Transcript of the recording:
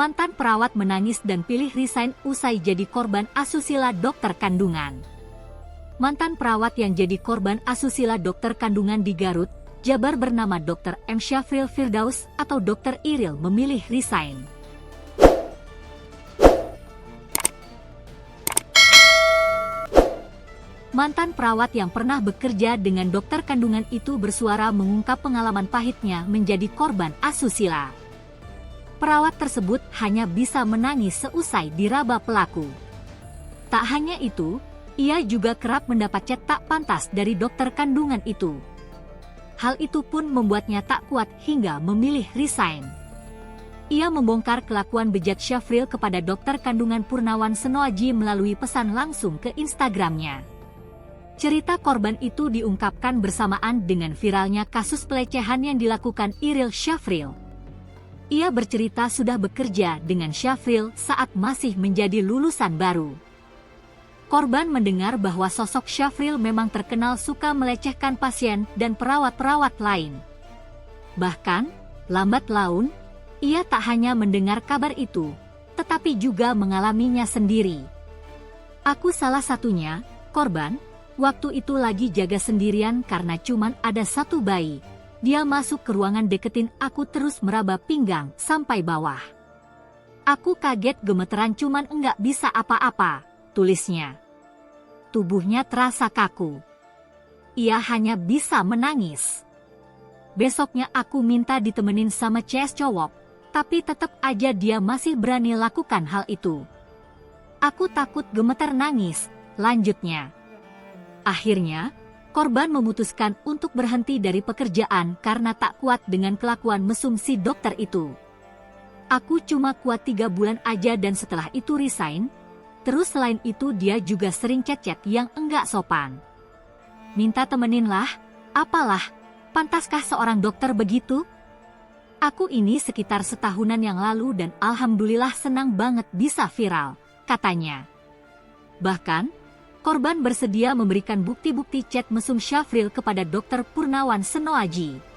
Mantan perawat menangis dan pilih resign usai jadi korban asusila dokter kandungan. Mantan perawat yang jadi korban asusila dokter kandungan di Garut, Jabar bernama Dr. M. Syafril Firdaus atau Dr. Iril memilih resign. Mantan perawat yang pernah bekerja dengan dokter kandungan itu bersuara mengungkap pengalaman pahitnya menjadi korban asusila. Perawat tersebut hanya bisa menangis seusai diraba pelaku. Tak hanya itu, ia juga kerap mendapat chat tak pantas dari dokter kandungan itu. Hal itu pun membuatnya tak kuat hingga memilih resign. Ia membongkar kelakuan bejat Syafril kepada dokter kandungan Purnawan Senoaji melalui pesan langsung ke Instagramnya. Cerita korban itu diungkapkan bersamaan dengan viralnya kasus pelecehan yang dilakukan Iril Syafril. Ia bercerita sudah bekerja dengan Syafril saat masih menjadi lulusan baru. Korban mendengar bahwa sosok Syafril memang terkenal suka melecehkan pasien dan perawat-perawat lain. Bahkan, lambat laun, ia tak hanya mendengar kabar itu, tetapi juga mengalaminya sendiri. Aku salah satunya, korban, waktu itu lagi jaga sendirian karena cuman ada satu bayi. Dia masuk ke ruangan deketin aku terus meraba pinggang sampai bawah. Aku kaget gemeteran cuman enggak bisa apa-apa, tulisnya. Tubuhnya terasa kaku. Ia hanya bisa menangis. Besoknya aku minta ditemenin sama CS cowok, tapi tetap aja dia masih berani lakukan hal itu. Aku takut gemeter nangis, lanjutnya. Akhirnya, korban memutuskan untuk berhenti dari pekerjaan karena tak kuat dengan kelakuan mesum si dokter itu. Aku cuma kuat 3 bulan aja dan setelah itu resign. Terus selain itu dia juga sering chat-chat yang enggak sopan. Minta temenin lah, apalah, pantaskah seorang dokter begitu? Aku ini sekitar setahunan yang lalu dan alhamdulillah senang banget bisa viral, katanya. Bahkan, korban bersedia memberikan bukti-bukti chat mesum Syafril kepada Dr. Purnawan Senoaji.